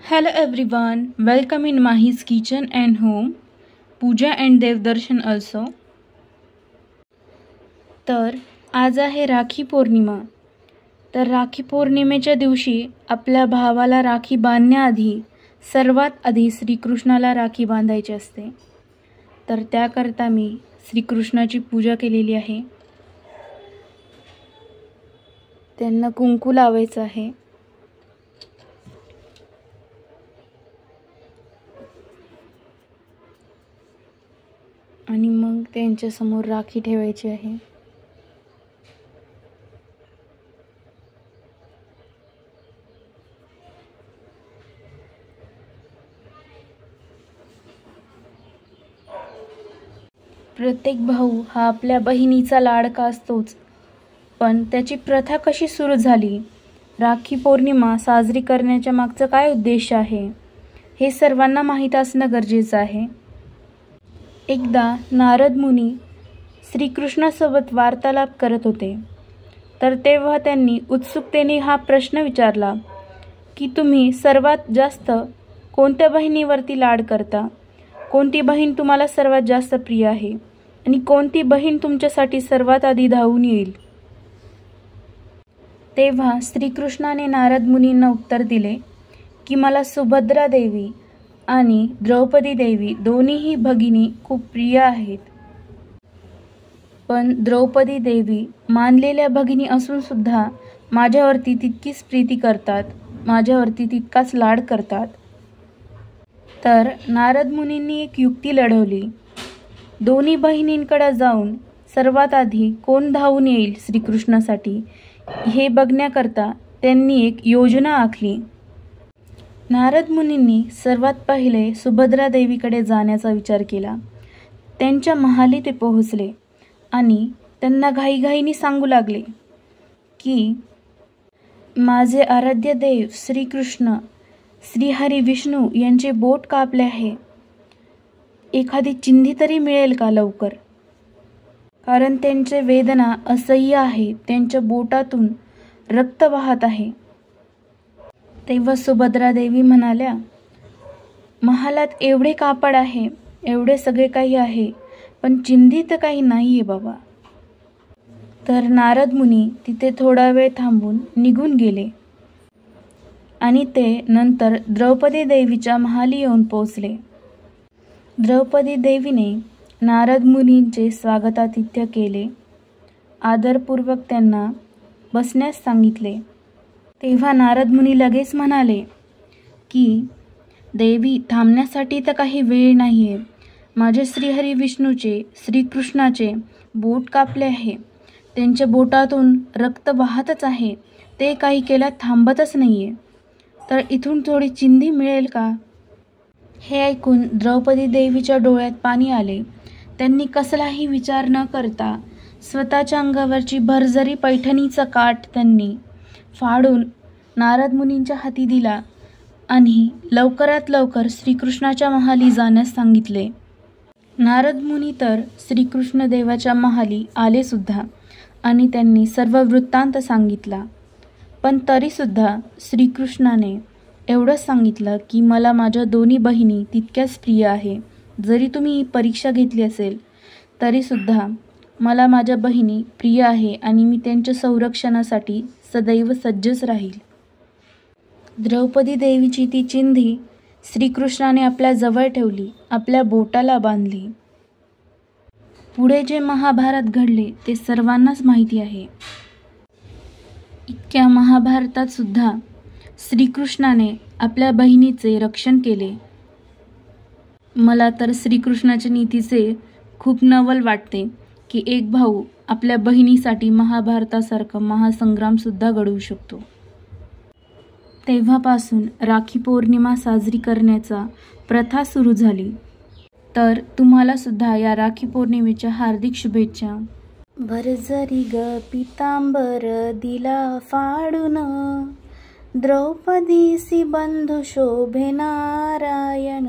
Hello everyone, welcome in Mahi's kitchen and home, Pooja and देवदर्शन also. तर आज आहे राखी पौर्णिमा. तर राखी पौर्णिमेच्या दिवशी आपल्या भावाला राखी बांधण्याआधी सर्वात आधी श्रीकृष्णाला राखी बांधायची असते. तर त्याकरता मी श्रीकृष्णाची पूजा केलेली आहे. त्यांना कुंकू लावायचं आहे. आणि मग त्यांच्या समोर राखी ठेवायची आहे. प्रत्येक भाऊ हा आपल्या बहिणीचा लाडका असतोच, पण त्याची प्रथा कशी सुरू झाली, राखी पौर्णिमा साजरी करण्याच्या मागचा काय उद्देश आहे, हे सर्वांना माहीत असणं गरजेचं आहे. एकदा नारद मुनी श्रीकृष्णासोबत वार्तालाप करत होते. तर तेव्हा त्यांनी उत्सुकतेने हा प्रश्न विचारला की तुम्ही सर्वात जास्त कोणत्या बहिणीवरती लाड करता, कोणती बहीण तुम्हाला सर्वात जास्त प्रिय आहे आणि कोणती बहीण तुमच्यासाठी सर्वात आधी धावून येईल. तेव्हा श्रीकृष्णाने नारद मुनींना उत्तर दिले की मला सुभद्रा देवी आणि द्रौपदी देवी दोन्हीही भगिनी खूप प्रिय आहेत. पण द्रौपदी देवी मानलेल्या भगिनी असून सुद्धा माझ्यावरती तितकीच प्रीती करतात, माझ्यावरती तितकाच लाड करतात. तर नारद मुनींनी एक युक्ती लढवली. दोन्ही बहिणींकडे जाऊन सर्वात आधी कोण धावून येईल श्रीकृष्णासाठी हे बघण्याकरता त्यांनी एक योजना आखली. नारद मुनींनी सर्वात पहिले सुभद्रा देवीकडे जाण्याचा विचार केला. त्यांच्या महाली ते पोहोचले आणि त्यांना घाईघाईने सांगू लागले की माझे आराध्य देव श्रीकृष्ण, श्रीहरी विष्णू यांचे बोट कापले आहे. एखादी चिंधी तरी मिळेल का लवकर, कारण त्यांचे वेदना असह्य आहे. त्यांच्या बोटातून रक्त वाहत आहे. तेव्हा सुभद्रा देवी म्हणाल्या, महालात एवढे कापड आहे, एवढे सगळे काही आहे, पण चिंधी तर काही नाहीये बाबा. तर नारद मुनी तिथे थोडा वेळ थांबून निघून गेले आणि ते नंतर द्रौपदी देवीच्या महाली येऊन पोहोचले. द्रौपदी देवीने नारद मुनींचे स्वागतातिथ्य केले. आदरपूर्वक त्यांना बसण्यास सांगितले. तेव्हा नारद मुनी लगेच म्हणाले की देवी, थांबण्यासाठी तर काही वेळ नाही आहे. माझे श्रीहरी विष्णूचे, श्रीकृष्णाचे बोट कापले आहे. त्यांच्या बोटातून रक्त वाहतच आहे. ते काही केल्या थांबतच नाही आहे. तर इथून थोडी चिंधी मिळेल का. हे ऐकून द्रौपदी देवीच्या डोळ्यात पाणी आले. त्यांनी कसलाही विचार न करता स्वतःच्या अंगावरची भरजरी पैठणीचा काठ त्यांनी फाडून नारद मुनींच्या हाती दिला आणि लवकरात लवकर श्रीकृष्णाच्या महाली जाण्यास सांगितले. नारद मुनी तर श्रीकृष्ण देवाच्या महाली आले सुद्धा आणि त्यांनी सर्व वृत्तांत सांगितला. पण तरीसुद्धा श्रीकृष्णाने एवढंच सांगितलं की मला माझ्या दोन्ही बहिणी तितक्याच प्रिय आहे. जरी तुम्ही ही परीक्षा घेतली असेल तरीसुद्धा मला माझ्या बहिणी प्रिय आहे आणि मी त्यांच्या संरक्षणासाठी सदैव सज्जच राहील. द्रौपदी देवीची ती चिंधी श्रीकृष्णाने आपल्या जवळ ठेवली, आपल्या बोटाला बांधली. पुढे जे महाभारत घडले ते सर्वांनाच माहिती आहे. इतक्या महाभारतात सुद्धा श्रीकृष्णाने आपल्या बहिणीचे रक्षण केले. मला तर श्रीकृष्णाच्या नीतीचे खूप नवल वाटते की एक भाऊ आपल्या बहिणीसाठी महाभारतासारखा महासंग्राम सुद्धा घडवू शकतो. तेव्हापासून राखी पौर्णिमा साजरी करण्याचा प्रथा सुरू झाली. तर तुम्हाला सुद्धा या राखी पौर्णिमेच्या हार्दिक शुभेच्छा. भरजरी ग पितांबर दिला फाडून, द्रौपदीसी बंधू शोभे नारायण.